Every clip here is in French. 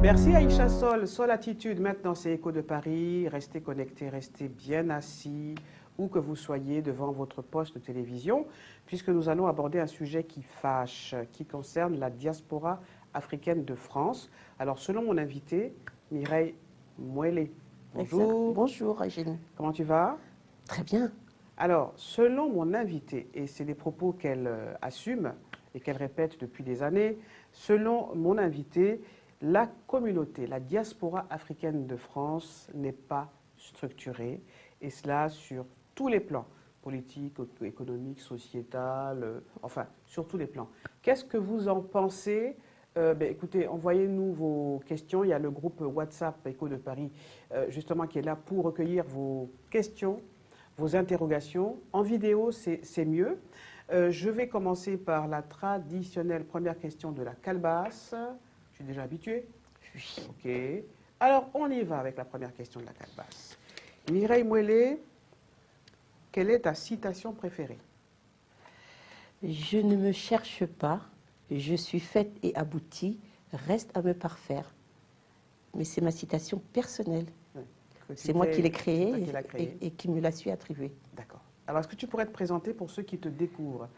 Merci Aïcha Sol. Sol Attitude, maintenant c'est Écho de Paris. Restez connectés, restez bien assis, où que vous soyez devant votre poste de télévision, puisque nous allons aborder un sujet qui fâche, qui concerne la diaspora africaine de France. Alors selon mon invité, Mireille Mouelé. Bonjour. Bonjour, Eugénie. Comment tu vas? Très bien. Alors, selon mon invité, et c'est des propos qu'elle assume et qu'elle répète depuis des années, selon mon invité, la communauté, la diaspora africaine de France n'est pas structurée, et cela sur tous les plans, politique, économique, sociétal, enfin, sur tous les plans. Qu'est-ce que vous en pensez? Écoutez, envoyez-nous vos questions. Il y a le groupe WhatsApp Écho de Paris, justement, qui est là pour recueillir vos questions, vos interrogations. En vidéo, c'est mieux. Je vais commencer par la traditionnelle première question de la calebasse. Je suis déjà habitué? Oui. Ok. Alors, on y va avec la première question de la calebasse. Mireille Mouelé, quelle est ta citation préférée? Je ne me cherche pas, je suis faite et aboutie, reste à me parfaire. Mais c'est ma citation personnelle. Oui. C'est moi qui l'ai créée créé. et qui me la suis attribuée. D'accord. Alors, est-ce que tu pourrais te présenter pour ceux qui te découvrent?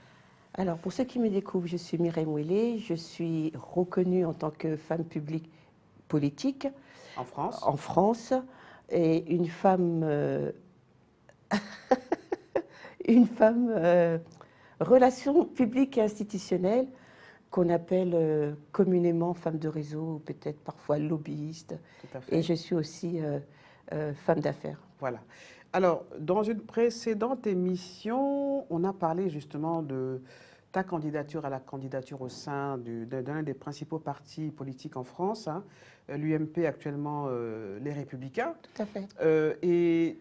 Alors, pour ceux qui me découvrent, je suis Mireille Mouelé, je suis reconnue en tant que femme publique politique En France? en France et une femme, relations publiques et institutionnelles qu'on appelle communément femme de réseau ou peut-être parfois lobbyiste. Tout à fait. Et je suis aussi femme d'affaires. Voilà. Alors, dans une précédente émission, on a parlé justement de ta candidature à la candidature au sein d'un des principaux partis politiques en France, hein, l'UMP actuellement, Les Républicains. Tout à fait. Et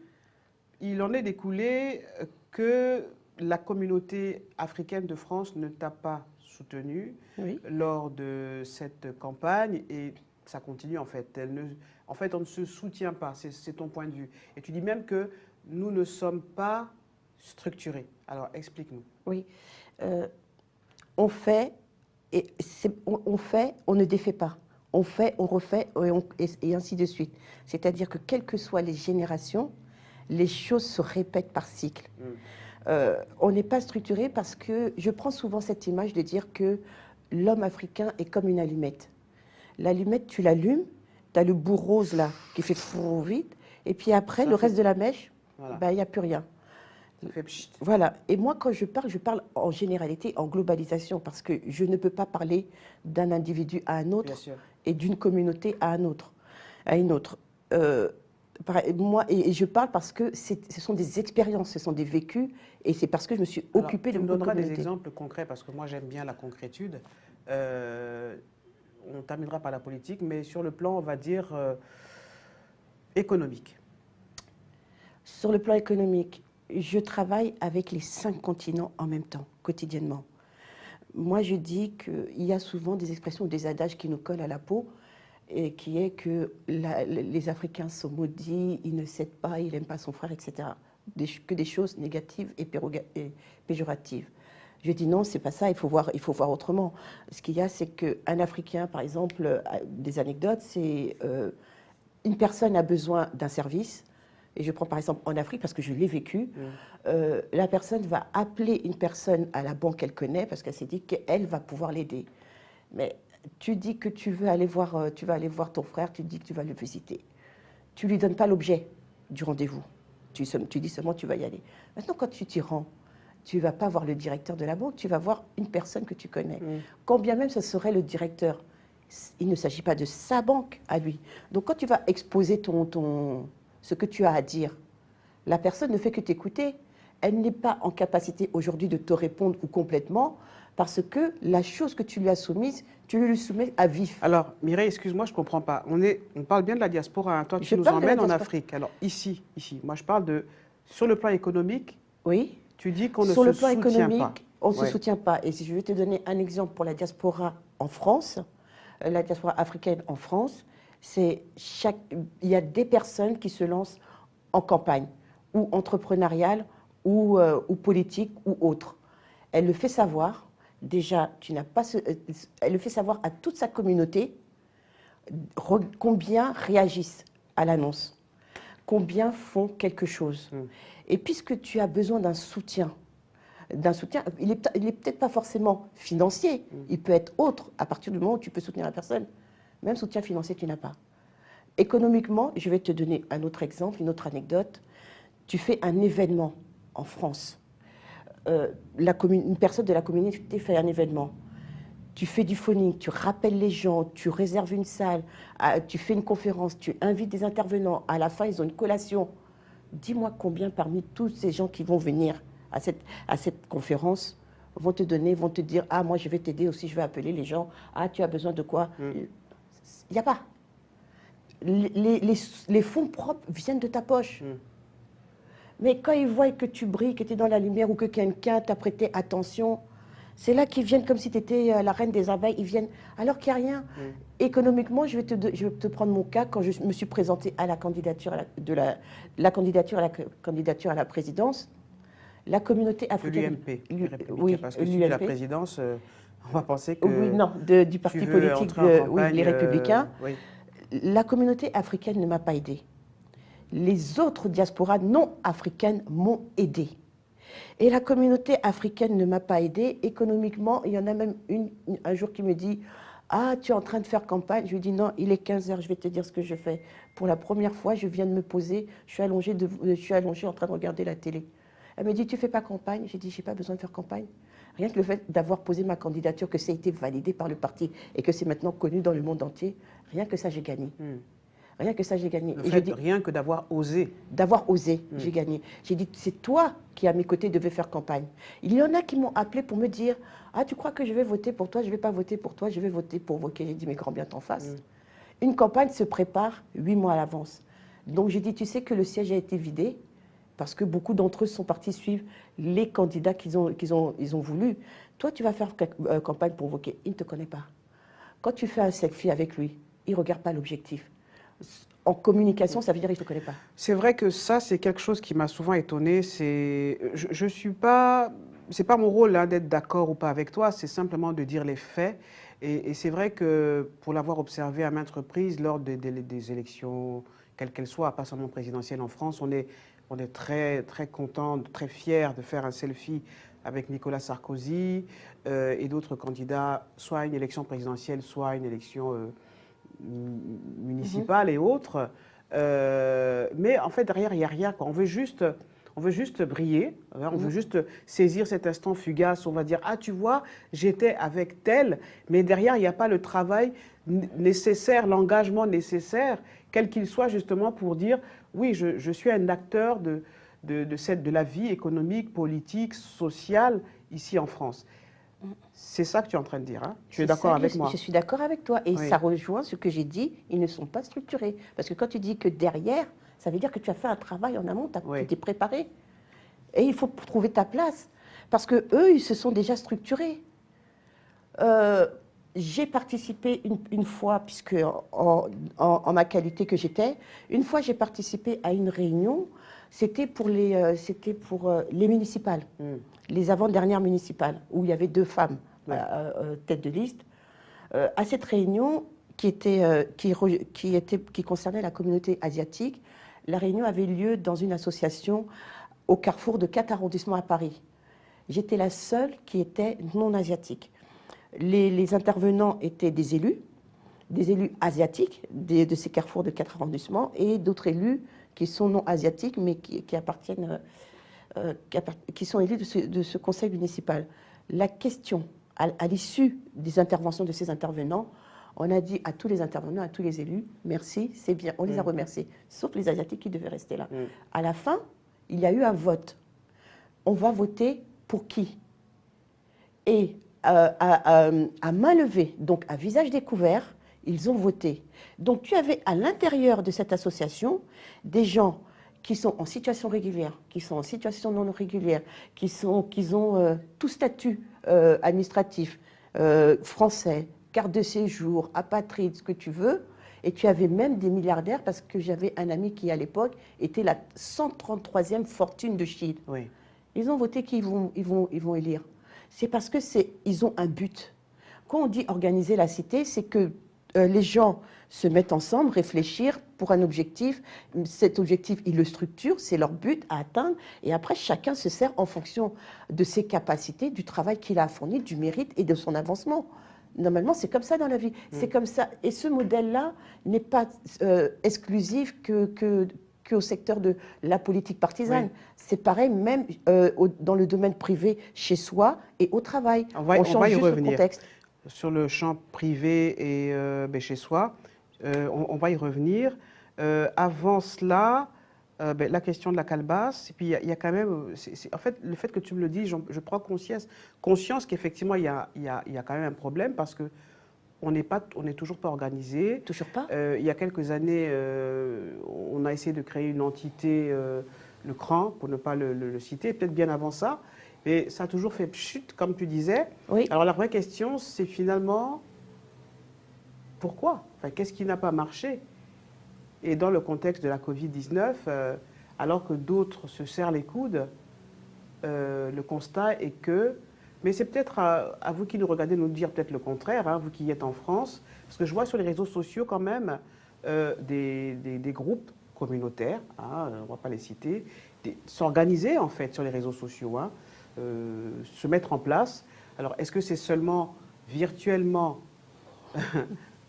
il en est découlé que la communauté africaine de France ne t'a pas soutenu Oui. lors de cette campagne et ça continue en fait. En fait, on ne se soutient pas, c'est ton point de vue. Et tu dis même que nous ne sommes pas structurés. Alors, explique-nous. Oui. On fait, on ne défait pas. On fait, on refait et ainsi de suite. C'est-à-dire que quelles que soient les générations, les choses se répètent par cycle. On n'est pas structuré parce que je prends souvent cette image de dire que l'homme africain est comme une allumette. L'allumette, tu l'allumes, tu as le bout rose là qui fait fou vite, et puis après, le reste de la mèche, Voilà. ben, il n'y a plus rien. Ça fait pchit. Voilà. Et moi, quand je parle en généralité, en globalisation, parce que je ne peux pas parler d'un individu à un Bien autre sûr. et d'une communauté à une autre. Moi, et je parle parce que ce sont des expériences, ce sont des vécus, et c'est parce que je me suis Alors, occupée de tu me beaucoup de donneras des communautés. exemples concrets parce que moi j'aime bien la concrétude. On terminera par la politique, mais sur le plan, on va dire, économique. Sur le plan économique, je travaille avec les 5 continents en même temps, quotidiennement. Moi, je dis qu'il y a souvent des expressions ou des adages qui nous collent à la peau, et qui est que les Africains sont maudits, ils ne cèdent pas, ils n'aiment pas son frère, etc. Que des choses négatives et péjoratives. Je dis non, c'est pas ça, il faut voir autrement. Ce qu'il y a, c'est qu'un Africain, par exemple, des anecdotes, c'est une personne a besoin d'un service, et je prends par exemple en Afrique parce que je l'ai vécu, la personne va appeler une personne à la banque qu'elle connaît parce qu'elle s'est dit qu'elle va pouvoir l'aider. Mais tu dis que tu vas aller voir ton frère, tu dis que tu vas le visiter. Tu ne lui donnes pas l'objet du rendez-vous. Tu dis seulement tu vas y aller. Maintenant, quand tu t'y rends, tu ne vas pas voir le directeur de la banque, tu vas voir une personne que tu connais. Quand bien même ce serait le directeur, il ne s'agit pas de sa banque à lui. Donc quand tu vas exposer ce que tu as à dire, la personne ne fait que t'écouter. Elle n'est pas en capacité aujourd'hui de te répondre ou complètement parce que la chose que tu lui as soumise, tu lui soumets à vif. Alors, Mireille, excuse-moi, je ne comprends pas. On parle bien de la diaspora, hein. Toi, tu nous parle de la emmènes en diaspora. Afrique. Alors, ici, moi, je parle de... Sur le plan économique, Oui. tu dis qu'on ne Sur se le plan soutient économique, pas. on ne se Ouais. soutient pas. Et si je vais te donner un exemple pour la diaspora en France, la diaspora africaine en France, il y a des personnes qui se lancent en campagne, ou entrepreneuriale, ou politique, ou autre. Elle le fait savoir. Déjà, elle le fait savoir à toute sa communauté. Combien réagissent à l'annonce? Combien font quelque chose? Et puisque tu as besoin d'un soutien, il n'est peut-être pas forcément financier, il peut être autre, à partir du moment où tu peux soutenir la personne. Même soutien financier, tu n'as pas. Économiquement, je vais te donner un autre exemple, une autre anecdote. Tu fais un événement en France. Une personne de la communauté fait un événement. Tu fais du phoning, tu rappelles les gens, tu réserves une salle, tu fais une conférence, tu invites des intervenants. À la fin, ils ont une collation. Dis-moi combien parmi tous ces gens qui vont venir à cette conférence vont te dire « Ah, moi, je vais t'aider aussi, je vais appeler les gens. Ah, tu as besoin de quoi ?» Il n'y a pas. Les fonds propres viennent de ta poche. Mais quand ils voient que tu brilles, que tu es dans la lumière ou que quelqu'un t'a prêté attention, c'est là qu'ils viennent comme si tu étais la reine des abeilles. Ils viennent alors qu'il n'y a rien. Économiquement, je vais te prendre mon cas quand je me suis présentée à la candidature à la présidence. La communauté africaine. Oui, parce que si tu es la présidence, on va penser que. Oui, non, du parti politique, les Républicains. Oui. La communauté africaine ne m'a pas aidée. Les autres diasporas non africaines m'ont aidée. Et la communauté africaine ne m'a pas aidée. Économiquement, il y en a même un jour qui me dit « Ah, tu es en train de faire campagne ?» Je lui dis « Non, il est 15 heures, je vais te dire ce que je fais. Pour la première fois, je viens de me poser, je suis allongée en train de regarder la télé. » Elle me dit « Tu ne fais pas campagne ?» J'ai dit « Je n'ai pas besoin de faire campagne. » Rien que le fait d'avoir posé ma candidature, que ça a été validé par le parti et que c'est maintenant connu dans le monde entier, rien que ça, j'ai gagné. Rien que ça, j'ai gagné. Rien que d'avoir osé. D'avoir osé, j'ai gagné. J'ai dit, c'est toi qui, à mes côtés, devais faire campagne. Il y en a qui m'ont appelé pour me dire, ah, tu crois que je vais voter pour toi? Je ne vais pas voter pour toi, je vais voter pour Wauquiez. J'ai dit, mais grand bien t'en fasse. Une campagne se prépare 8 mois à l'avance. Donc j'ai dit, tu sais que le siège a été vidé parce que beaucoup d'entre eux sont partis suivre les candidats qu'ils ont voulu. Toi, tu vas faire campagne pour Wauquiez. Il ne te connaît pas. Quand tu fais un selfie avec lui, il ne regarde pas l'objectif. En communication, ça veut dire qu'il ne te connaît pas. C'est vrai que ça, c'est quelque chose qui m'a souvent étonnée. Je suis pas, c'est pas mon rôle hein, d'être d'accord ou pas avec toi, c'est simplement de dire les faits. Et c'est vrai que pour l'avoir observé à maintes reprises lors des élections, quelles qu'elles soient, pas seulement présidentielles en France, on est très, très content, très fiers de faire un selfie avec Nicolas Sarkozy et d'autres candidats, soit à une élection présidentielle, soit à une élection municipales et autres. Mais en fait, derrière, il n'y a rien. Quoi. On veut juste briller, hein, on veut juste saisir cet instant fugace. On va dire, ah, tu vois, j'étais avec tel, mais derrière, il n'y a pas le travail nécessaire, l'engagement nécessaire, quel qu'il soit, justement, pour dire, oui, je suis un acteur de la vie économique, politique, sociale, ici en France. C'est ça que tu es en train de dire, hein? Tu es d'accord avec moi? Je suis d'accord avec toi. Et ça rejoint ce que j'ai dit, ils ne sont pas structurés. Parce que quand tu dis que derrière, ça veut dire que tu as fait un travail en amont, tu t'es préparé. Et il faut trouver ta place. Parce qu'eux, ils se sont déjà structurés. J'ai participé une fois, puisque en ma qualité que j'étais, une fois j'ai participé à une réunion, c'était pour les municipales, les avant-dernières municipales, où il y avait 2 femmes tête de liste. À cette réunion qui concernait la communauté asiatique, la réunion avait lieu dans une association au carrefour de 4 arrondissements à Paris. J'étais la seule qui était non asiatique. Les intervenants étaient des élus asiatiques de ces carrefours de 4 arrondissements et d'autres élus qui sont non asiatiques mais qui appartiennent, qui sont élus de ce conseil municipal. La question, à l'issue des interventions de ces intervenants, on a dit à tous les intervenants, à tous les élus, merci, c'est bien, on les a remerciés, sauf les asiatiques qui devaient rester là. À la fin, il y a eu un vote. On va voter pour qui? Et à main levée, donc à visage découvert, ils ont voté. Donc tu avais à l'intérieur de cette association des gens qui sont en situation régulière, qui sont en situation non régulière, qui ont tout statut administratif, français, carte de séjour, apatride, ce que tu veux. Et tu avais même des milliardaires, parce que j'avais un ami qui, à l'époque, était la 133e fortune de Chine. Oui. Ils ont voté qu'ils vont élire. C'est parce qu'ils ont un but. Quand on dit organiser la cité, c'est que les gens se mettent ensemble, réfléchir pour un objectif. Cet objectif, ils le structurent, c'est leur but à atteindre. Et après, chacun se sert en fonction de ses capacités, du travail qu'il a fourni, du mérite et de son avancement. Normalement, c'est comme ça dans la vie. C'est comme ça. Et ce modèle-là n'est pas exclusif qu'au secteur de la politique partisane. Oui. C'est pareil même dans le domaine privé, chez soi et au travail. On va y juste revenir. le contexte. Sur le champ privé et chez soi, on va y revenir. Avant cela, la question de la calebasse, et puis il y a quand même, en fait, le fait que tu me le dis, je prends conscience qu'effectivement, il y a quand même un problème parce que on n'est toujours pas organisé. Toujours pas. Il y a quelques années, on a essayé de créer une entité, le CRAN, pour ne pas le citer, peut-être bien avant ça, mais ça a toujours fait chute, comme tu disais. Oui. Alors la vraie question, c'est finalement, pourquoi? Enfin, qu'est-ce qui n'a pas marché? Et dans le contexte de la Covid-19, alors que d'autres se serrent les coudes, le constat est que, mais c'est peut-être à vous qui nous regardez nous dire peut-être le contraire, hein, vous qui êtes en France, parce que je vois sur les réseaux sociaux quand même des groupes communautaires, hein, on ne va pas les citer, s'organiser en fait sur les réseaux sociaux, hein, se mettre en place. Alors est-ce que c'est seulement virtuellement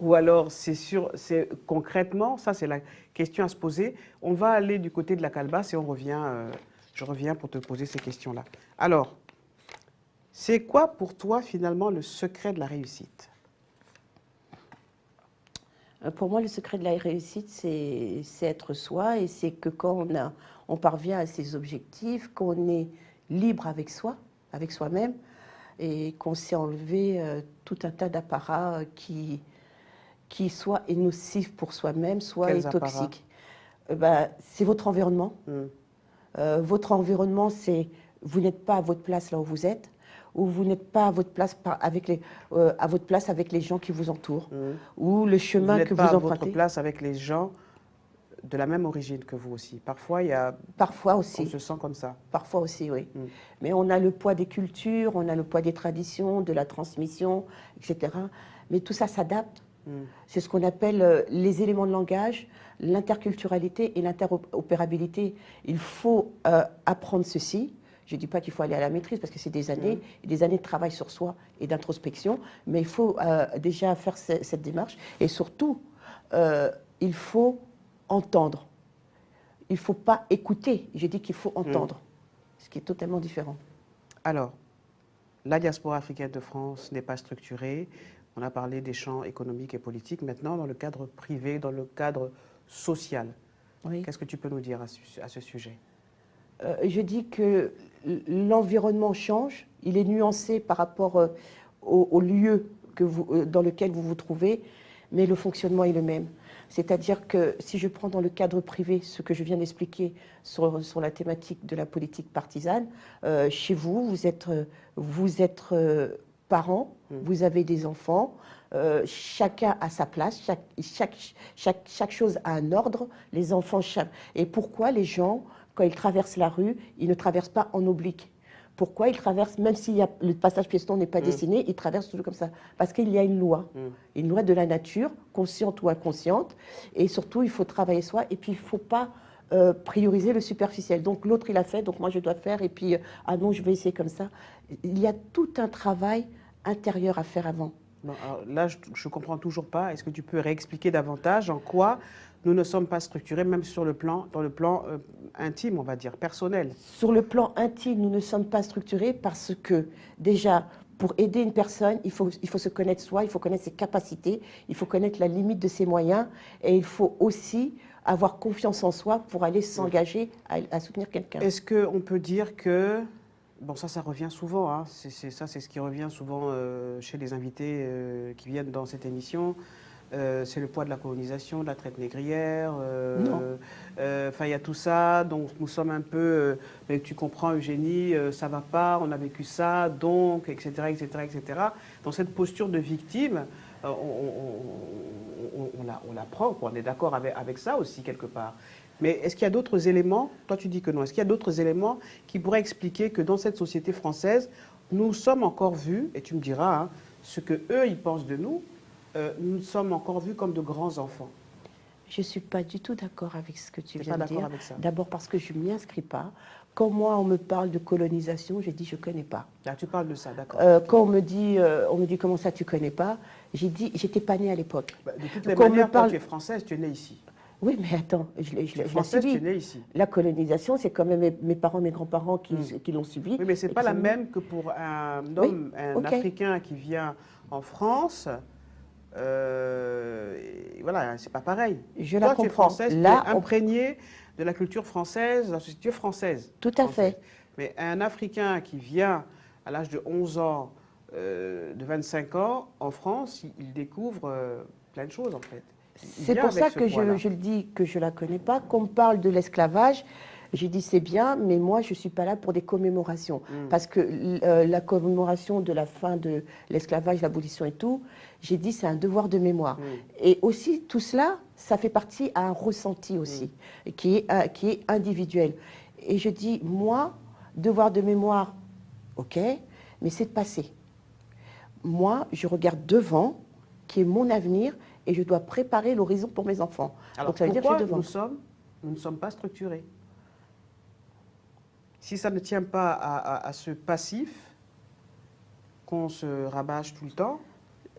ou alors c'est concrètement? Ça c'est la question à se poser. On va aller du côté de la calebasse et je reviens pour te poser ces questions-là. Alors, c'est quoi pour toi finalement le secret de la réussite? Pour moi, le secret de la réussite, c'est être soi, et c'est que quand on parvient à ses objectifs, qu'on est libre avec soi, avec soi-même, et qu'on s'est enlevé tout un tas d'apparats qui soit est nocif pour soi-même, soit Quels est apparats? toxique. C'est votre environnement. Votre environnement, c'est vous n'êtes pas à votre place là où vous êtes, ou vous n'êtes pas à votre place avec les gens qui vous entourent, ou le chemin que vous empruntez. Vous n'êtes pas à votre place avec les gens de la même origine que vous aussi. Parfois, Parfois aussi. on se sent comme ça. Parfois aussi, oui. Mais on a le poids des cultures, on a le poids des traditions, de la transmission, etc. Mais tout ça s'adapte. C'est ce qu'on appelle les éléments de langage, l'interculturalité et l'interopérabilité. Il faut apprendre ceci. Je ne dis pas qu'il faut aller à la maîtrise parce que c'est des années et des années de travail sur soi et d'introspection, mais il faut déjà faire cette démarche. Et surtout, il faut entendre. Il ne faut pas écouter. J'ai dit qu'il faut entendre, ce qui est totalement différent. Alors, la diaspora africaine de France n'est pas structurée. On a parlé des champs économiques et politiques. Maintenant, dans le cadre privé, dans le cadre social, qu'est-ce que tu peux nous dire à ce sujet? Je dis que l'environnement change. Il est nuancé par rapport au lieu dans lequel vous vous trouvez, mais le fonctionnement est le même. C'est-à-dire que si je prends dans le cadre privé ce que je viens d'expliquer sur la thématique de la politique partisane, chez vous, vous êtes parents, vous avez des enfants, chacun a sa place, chaque chose a un ordre, les enfants, et pourquoi les gens, quand ils traversent la rue, ils ne traversent pas en oblique? Pourquoi ils traversent, même si le passage piéton n'est pas dessiné, ils traversent toujours comme ça? Parce qu'il y a une loi de la nature, consciente ou inconsciente, et surtout il faut travailler soi, et puis il ne faut pas prioriser le superficiel. Donc l'autre il a fait, donc moi je dois faire, et puis ah non je vais essayer comme ça. Il y a tout un travail intérieur à faire avant. Non, alors là, je ne comprends toujours pas. Est-ce que tu peux réexpliquer davantage en quoi nous ne sommes pas structurés, même dans le plan intime, on va dire, personnel? Sur le plan intime, nous ne sommes pas structurés parce que, déjà, pour aider une personne, il faut se connaître soi, il faut connaître ses capacités, il faut connaître la limite de ses moyens, et il faut aussi avoir confiance en soi pour aller s'engager à soutenir quelqu'un. Est-ce qu'on peut dire que... Bon, ça revient souvent, hein. C'est ce qui revient souvent chez les invités qui viennent dans cette émission. C'est le poids de la colonisation, de la traite négrière. Enfin, il y a tout ça. Donc, nous sommes un peu... mais tu comprends, Eugénie, ça va pas, on a vécu ça, donc, etc., etc., etc. Dans cette posture de victime, on la prend, quoi. On est d'accord avec ça aussi, quelque part. Mais est-ce qu'il y a d'autres éléments, toi tu dis que non, est-ce qu'il y a d'autres éléments qui pourraient expliquer que dans cette société française, nous sommes encore vus, et tu me diras hein, ce qu'eux ils pensent de nous, nous sommes encore vus comme de grands enfants. Je ne suis pas du tout d'accord avec ce que tu T'es viens pas de dire. d'accord avec ça? D'abord parce que je ne m'y inscris pas. Quand moi, on me parle de colonisation, j'ai dit je ne connais pas. Ah, tu parles de ça, d'accord. Quand on me dit comment ça tu ne connais pas, j'ai dit j'étais pas née à l'époque. Bah, de toutes les Quand on me manières, toi, parle- tu es française, tu es née ici. Oui, mais attends, Tu es je l'ai française, tu es subi. née ici. La colonisation, c'est quand même mes parents, mes grands-parents qui l'ont subi. Oui, mais ce n'est et pas qui la sont venus. même que pour un Oui, homme, un ok. Africain qui vient en France. Voilà, c'est pas pareil. Je la Toi, tu es comprends. française, tu es Là, imprégnée de la culture française, tu es française. Tout à française. fait. Mais un Africain qui vient à l'âge de 11 ans, de 25 ans, en France, il découvre plein de choses, en fait. Il C'est vient pour avec ça ce que poids-là. je le dis que je ne la connais pas. Qu'on me parle de l'esclavage, j'ai dit c'est bien, mais moi je ne suis pas là pour des commémorations. Parce que la commémoration de la fin de l'esclavage, l'abolition et tout, j'ai dit c'est un devoir de mémoire. Et aussi tout cela, ça fait partie à un ressenti aussi, qui est individuel. Et je dis, moi, devoir de mémoire, ok, mais c'est de passer. Moi, je regarde devant, qui est mon avenir, et je dois préparer l'horizon pour mes enfants. Alors, Donc ça veut dire que je pourquoi suis devant. nous ne sommes pas structurés? Si ça ne tient pas à ce passif qu'on se rabâche tout le temps,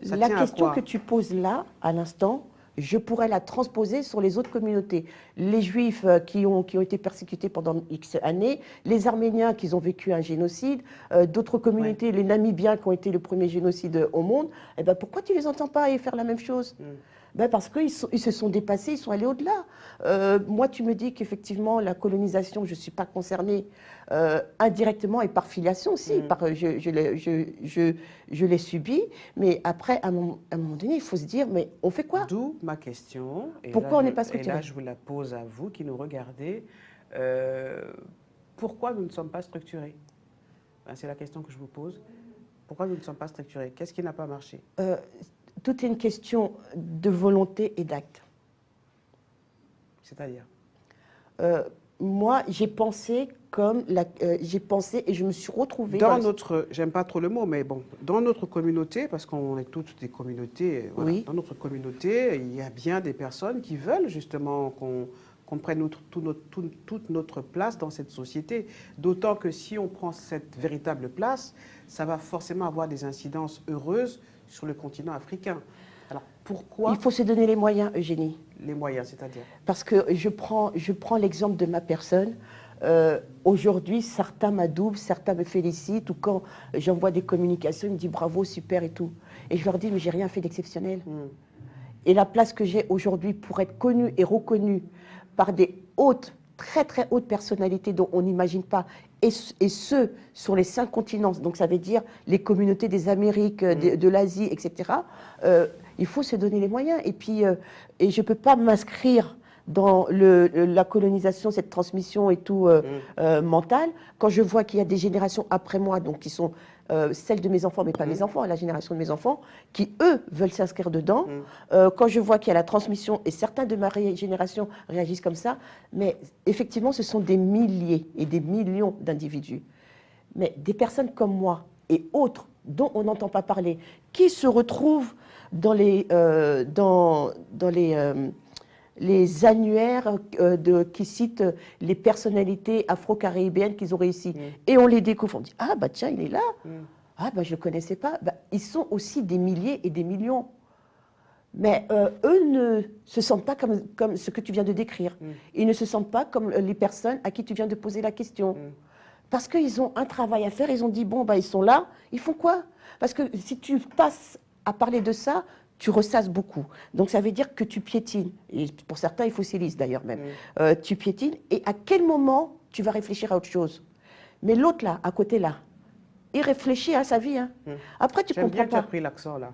ça La tient à question quoi? que tu poses là, à l'instant, je pourrais la transposer sur les autres communautés. Les Juifs qui ont été persécutés pendant X années, les Arméniens qui ont vécu un génocide, d'autres communautés, les Namibiens qui ont été le premier génocide au monde, eh ben pourquoi tu ne les entends pas et faire la même chose? Ben parce qu'ils se sont dépassés, ils sont allés au-delà. Moi, tu me dis qu'effectivement, la colonisation, je ne suis pas concernée indirectement et par filiation aussi. Je l'ai subi, mais après, à un moment donné, il faut se dire, mais on fait quoi? D'où ma question. Et Pourquoi là, on n'est pas et structuré? là, je vous la pose à vous qui nous regardez. Euh, Pourquoi nous ne sommes pas structurés? Ben, c'est la question que je vous pose. Pourquoi nous ne sommes pas structurés? Qu'est-ce qui n'a pas marché? Tout est une question de volonté et d'acte. C'est-à-dire? Moi, j'ai pensé j'ai pensé et je me suis retrouvée Dans notre, j'aime pas trop le mot, mais bon, dans notre communauté, parce qu'on est toutes des communautés, voilà, Oui. dans notre communauté, il y a bien des personnes qui veulent justement qu'on prenne toute notre place dans cette société. D'autant que si on prend cette véritable place, ça va forcément avoir des incidences heureuses sur le continent africain. Alors pourquoi Il faut se donner les moyens, Eugénie. les moyens, c'est-à-dire? Parce que je prends l'exemple de ma personne. Aujourd'hui, certains m'adoubent, certains me félicitent, ou quand j'envoie des communications, ils me disent bravo, super et tout. Et je leur dis, mais j'ai rien fait d'exceptionnel. Et la place que j'ai aujourd'hui pour être connue et reconnue par des très très hautes personnalités dont on n'imagine pas, et ceux sur les 5 continents, donc ça veut dire les communautés des Amériques, de l'Asie, etc., il faut se donner les moyens. Et puis, et je ne peux pas m'inscrire dans la colonisation, cette transmission et tout mentale, quand je vois qu'il y a des générations après moi, donc qui sont celles de mes enfants, mais pas mes enfants, la génération de mes enfants, qui, eux, veulent s'inscrire dedans. Quand je vois qu'il y a la transmission, et certains de ma génération réagissent comme ça, mais effectivement, ce sont des milliers et des millions d'individus. Mais des personnes comme moi et autres, dont on n'entend pas parler, qui se retrouvent dans les annuaires qui citent les personnalités afro-caribéennes qu'ils ont réussi. Et on les découvre, on dit « Ah, bah tiens, il est là. Ah, bah je ne le connaissais pas. » Ils sont aussi des milliers et des millions. Mais eux ne se sentent pas comme ce que tu viens de décrire. Ils ne se sentent pas comme les personnes à qui tu viens de poser la question. Parce qu'ils ont un travail à faire, ils ont dit, bon, bah, ils sont là, ils font quoi? Parce que si tu passes à parler de ça, tu ressasses beaucoup. Donc ça veut dire que tu piétines. Et pour certains, ils fossilisent d'ailleurs même. Tu piétines, et à quel moment tu vas réfléchir à autre chose? Mais l'autre là, à côté là, il réfléchit à sa vie. Hein. Après, tu comprends J'aime bien que tu pas. as pris l'accent là.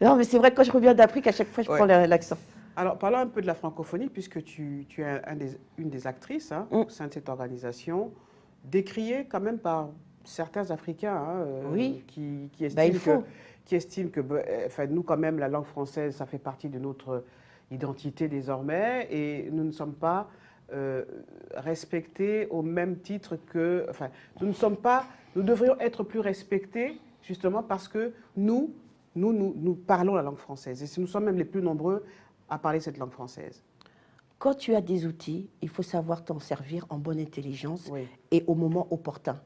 Non, mais c'est vrai, quand je reviens d'Afrique, à chaque fois, je prends l'accent. Alors, parlons un peu de la francophonie, puisque tu es une des actrices au sein de cette organisation, décriée quand même par certains Africains qui estiment que enfin, nous, quand même, la langue française, ça fait partie de notre identité désormais, et nous ne sommes pas respectés au même titre que... Enfin, nous devrions être plus respectés, justement parce que nous, nous parlons la langue française. Et nous sommes même les plus nombreux à parler cette langue française. Quand tu as des outils, il faut savoir t'en servir en bonne intelligence Oui. et au moment opportun.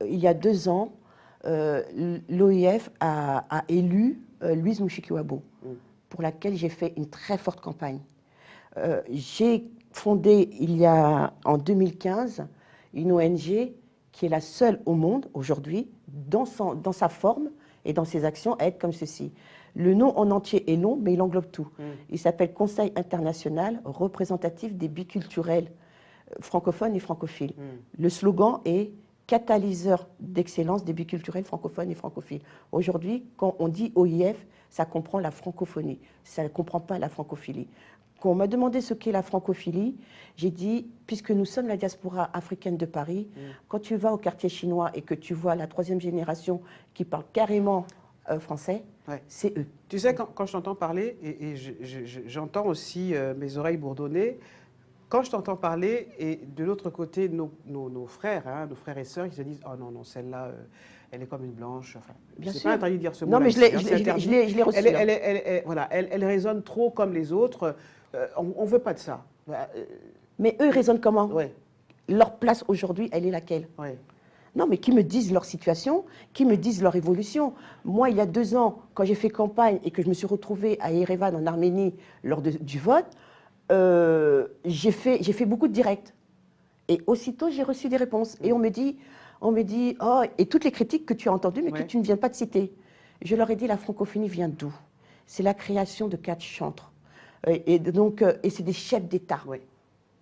Il y a 2 ans, l'OIF a élu Louise Mushikiwabo, pour laquelle j'ai fait une très forte campagne. J'ai fondé en 2015 une ONG qui est la seule au monde aujourd'hui, dans sa forme et dans ses actions, à être comme ceci. Le nom en entier est long, mais il englobe tout. Il s'appelle Conseil international représentatif des biculturels francophones et francophiles. Le slogan est catalyseur d'excellence des biculturels francophones et francophiles. Aujourd'hui, quand on dit OIF, ça comprend la francophonie, ça ne comprend pas la francophilie. Quand on m'a demandé ce qu'est la francophilie, j'ai dit, puisque nous sommes la diaspora africaine de Paris, quand tu vas au quartier chinois et que tu vois la 3e génération qui parle carrément français, c'est eux. Tu sais, quand je t'entends parler, et j'entends aussi mes oreilles bourdonner, quand je t'entends parler, et de l'autre côté, nos frères, nos frères et sœurs, ils se disent « Oh non, non, celle-là, elle est comme une blanche. » Enfin, c'est pas interdit de dire ce mot. Non, mais je l'ai reçu. Voilà, elle résonne trop comme les autres. On ne veut pas de ça. Mais eux raisonnent comment? Ouais. Leur place aujourd'hui, elle est laquelle? Ouais. Non, mais qui me disent leur situation, qui me disent leur évolution. Moi, il y a 2 ans, quand j'ai fait campagne et que je me suis retrouvée à Yerevan, en Arménie, lors du vote, j'ai fait beaucoup de directs. Et aussitôt, j'ai reçu des réponses. Et on me dit, oh, et toutes les critiques que tu as entendues, mais que tu ne viens pas de citer. Je leur ai dit, la francophonie vient d'où? C'est la création de 4 chantres. Et c'est des chefs d'État,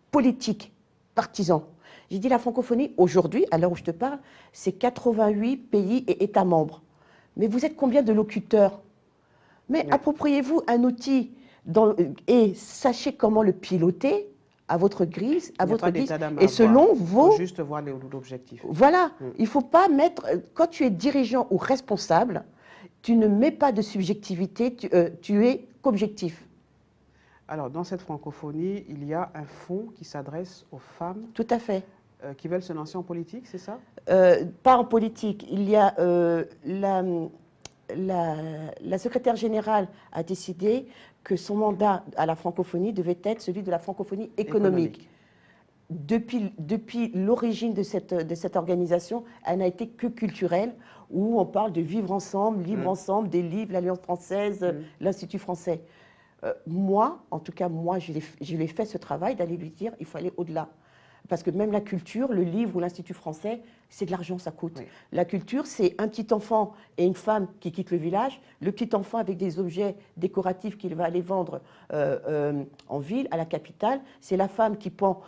politiques, partisans. J'ai dit, la francophonie, aujourd'hui, à l'heure où je te parle, c'est 88 pays et États membres. Mais vous êtes combien de locuteurs? Mais appropriez-vous un outil et sachez comment le piloter à votre grille, et selon vos... Il faut juste voir l'objectif. Voilà, il ne faut pas mettre... Quand tu es dirigeant ou responsable, tu ne mets pas de subjectivité, tu es qu'objectif. Alors, dans cette francophonie, il y a un fonds qui s'adresse aux femmes. Tout à fait. Qui veulent se lancer en politique, c'est ça? Pas en politique. Il y a la secrétaire générale a décidé que son mandat à la francophonie devait être celui de la francophonie économique. Depuis l'origine de cette organisation, elle n'a été que culturelle, où on parle de vivre ensemble, libre ensemble, des livres, l'Alliance française, l'Institut français. Moi, en tout cas, je lui ai fait ce travail d'aller lui dire il faut aller au-delà. Parce que même la culture, le livre ou l'Institut français, c'est de l'argent, ça coûte. Oui. La culture, c'est un petit enfant et une femme qui quittent le village, le petit enfant avec des objets décoratifs qu'il va aller vendre en ville, à la capitale. C'est la femme qui prend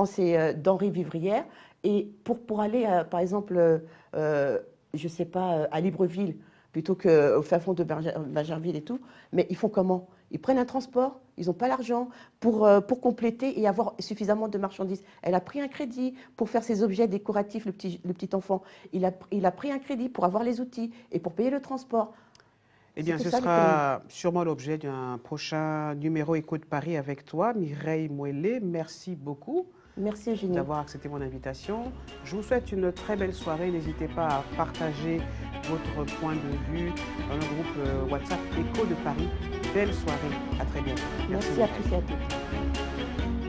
ses denrées vivrières. Et pour aller, par exemple, je ne sais pas, à Libreville, plutôt qu'au fin fond de Bajarville et tout, mais ils font comment? Ils prennent un transport, ils n'ont pas l'argent pour compléter et avoir suffisamment de marchandises. Elle a pris un crédit pour faire ses objets décoratifs, le petit enfant. Il a pris un crédit pour avoir les outils et pour payer le transport. Eh bien, ce sera sûrement l'objet d'un prochain numéro Écho de Paris avec toi, Mireille Mouelé. Merci beaucoup. Merci Eugénie d'avoir accepté mon invitation. Je vous souhaite une très belle soirée. N'hésitez pas à partager votre point de vue dans le groupe WhatsApp Écho de Paris. Belle soirée. À très bientôt. Merci à tous et à toutes.